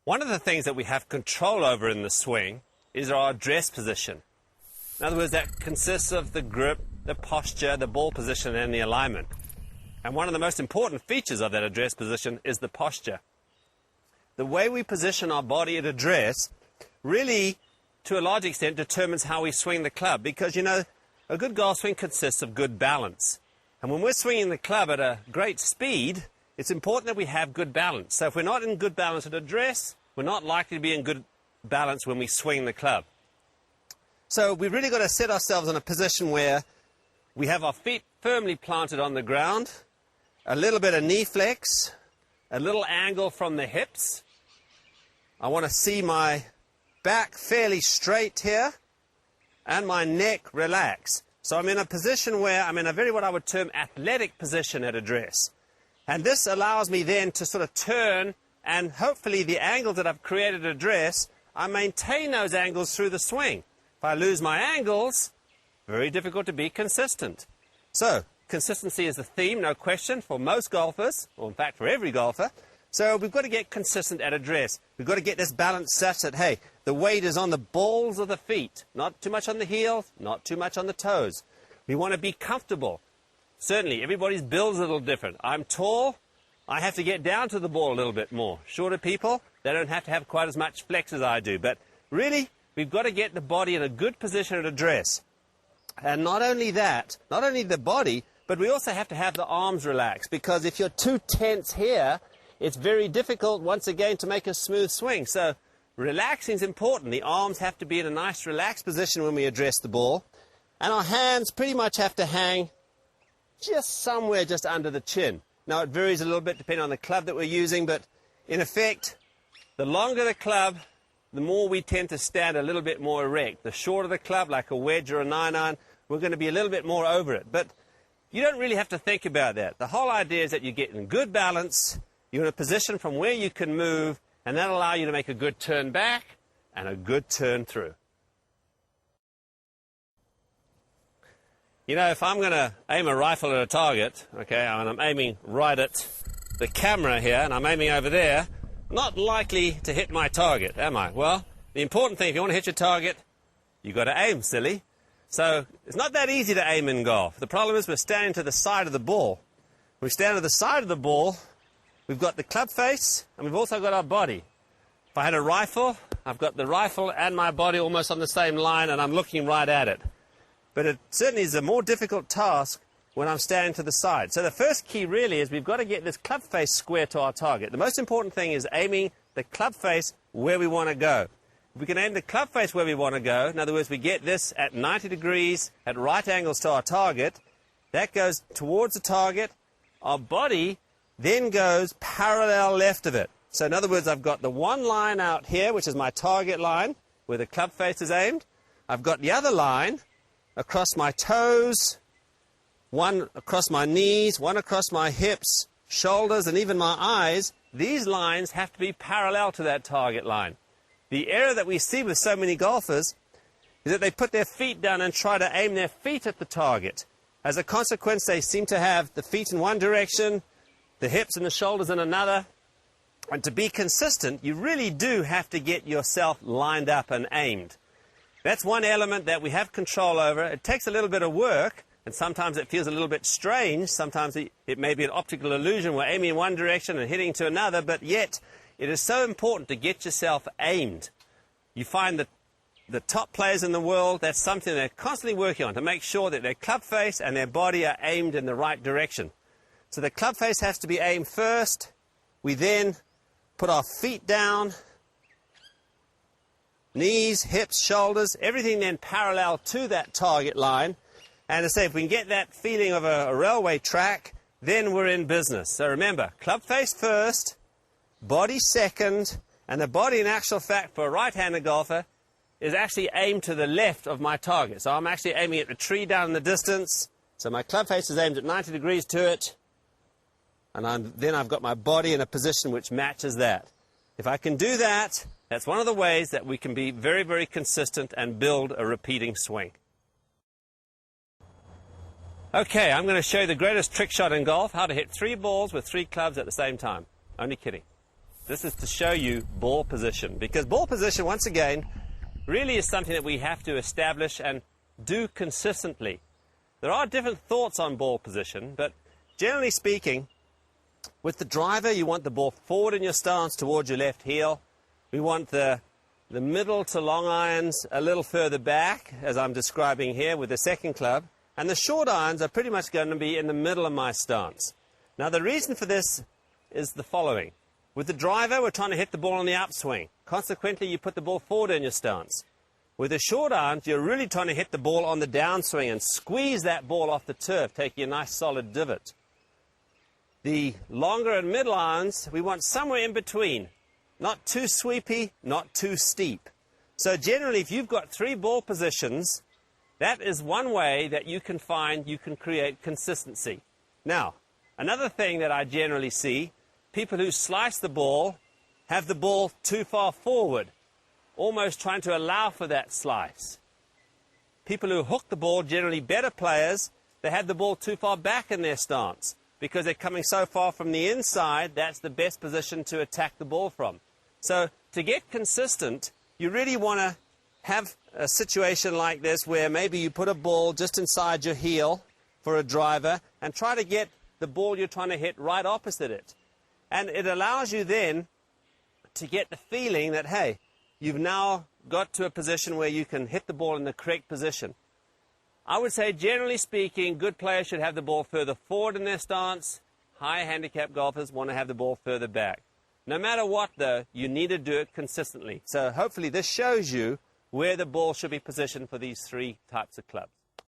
One of the things that we have control over in the swing is our address position. In other words, that consists of the grip, the posture, the ball position, and the alignment. And one of the most important features of that address position is the posture. The way we position our body at address really, to a large extent, determines how we swing the club. Because, you know, a good golf swing consists of good balance. And when we're swinging the club at a great speed, it's important that we have good balance. So if we're not in good balance at address, we're not likely to be in good balance when we swing the club. So we've really got to set ourselves in a position where we have our feet firmly planted on the ground, a little bit of knee flex, a little angle from the hips. I want to see my back fairly straight here and my neck relax. So I'm in a position where I'm in a very what I would term athletic position at address. And this allows me then to sort of turn, and hopefully the angles that I've created at address, I maintain those angles through the swing. If I lose my angles, very difficult to be consistent. So consistency is the theme, no question, for most golfers, or in fact for every golfer. So we've got to get consistent at address. We've got to get this balance such that, hey, the weight is on the balls of the feet, not too much on the heels, not too much on the toes. We want to be comfortable. Certainly, everybody's build is a little different. I'm tall, I have to get down to the ball a little bit more. Shorter people, they don't have to have quite as much flex as I do. But really, we've got to get the body in a good position at address. And not only that, not only the body, but we also have to have the arms relaxed. Because if you're too tense here, it's very difficult, once again, to make a smooth swing. So relaxing is important. The arms have to be in a nice relaxed position when we address the ball. And our hands pretty much have to hang just somewhere just under the chin. Now, it varies a little bit depending on the club that we're using, but in effect, the longer the club, the more we tend to stand a little bit more erect. The shorter the club, like a wedge or a 9-iron, we're going to be a little bit more over it. But you don't really have to think about that. The whole idea is that you get in good balance, you're in a position from where you can move, and that'll allow you to make a good turn back and a good turn through. You know, if I'm going to aim a rifle at a target, okay, and I'm aiming right at the camera here, and I'm aiming over there, not likely to hit my target, am I? Well, the important thing, if you want to hit your target, you've got to aim, silly. So it's not that easy to aim in golf. The problem is we're standing to the side of the ball. When we stand to the side of the ball, we've got the club face, and we've also got our body. If I had a rifle, I've got the rifle and my body almost on the same line, and I'm looking right at it. But it certainly is a more difficult task when I'm standing to the side. So the first key really is we've got to get this club face square to our target. The most important thing is aiming the club face where we want to go. If we can aim the club face where we want to go, in other words, we get this at 90 degrees, at right angles to our target, that goes towards the target. Our body then goes parallel left of it. So in other words, I've got the one line out here, which is my target line, where the club face is aimed. I've got the other line across my toes, one across my knees, one across my hips, shoulders, and even my eyes. These lines have to be parallel to that target line. The error that we see with so many golfers is that they put their feet down and try to aim their feet at the target. As a consequence, they seem to have the feet in one direction, the hips and the shoulders in another. And to be consistent, you really do have to get yourself lined up and aimed. That's one element that we have control over. It takes a little bit of work, and sometimes it feels a little bit strange. Sometimes it may be an optical illusion. We're aiming in one direction and hitting to another, but yet it is so important to get yourself aimed. You find that the top players in the world, that's something they're constantly working on, to make sure that their club face and their body are aimed in the right direction. So the club face has to be aimed first. We then put our feet down, knees, hips, shoulders, everything then parallel to that target line. And to say, if we can get that feeling of a railway track, then we're in business. So remember, club face first, body second, and the body, in actual fact, for a right-handed golfer, is actually aimed to the left of my target. So I'm actually aiming at the tree down in the distance. So my club face is aimed at 90 degrees to it. And then I've got my body in a position which matches that. If I can do that, that's one of the ways that we can be very, very consistent and build a repeating swing. Okay, I'm going to show you the greatest trick shot in golf, how to hit 3 balls with 3 clubs at the same time. Only kidding. This is to show you ball position, because ball position, once again, really is something that we have to establish and do consistently. There are different thoughts on ball position, but generally speaking, with the driver, you want the ball forward in your stance towards your left heel. We want the middle to long irons a little further back, as I'm describing here with the second club, and the short irons are pretty much going to be in the middle of my stance. Now, the reason for this is the following. With the driver, we're trying to hit the ball on the upswing. Consequently, you put the ball forward in your stance. With the short irons, you're really trying to hit the ball on the downswing and squeeze that ball off the turf, taking a nice solid divot. The longer and middle irons, we want somewhere in between. Not too sweepy, not too steep. So generally, if you've got 3 ball positions, that is one way that you can find you can create consistency. Now, another thing that I generally see, people who slice the ball have the ball too far forward, almost trying to allow for that slice. People who hook the ball, generally better players, they have the ball too far back in their stance because they're coming so far from the inside, that's the best position to attack the ball from. So to get consistent, you really want to have a situation like this where maybe you put a ball just inside your heel for a driver and try to get the ball you're trying to hit right opposite it. And it allows you then to get the feeling that, hey, you've now got to a position where you can hit the ball in the correct position. I would say, generally speaking, good players should have the ball further forward in their stance. High handicap golfers want to have the ball further back. No matter what, though, you need to do it consistently. So hopefully this shows you where the ball should be positioned for these 3 types of clubs.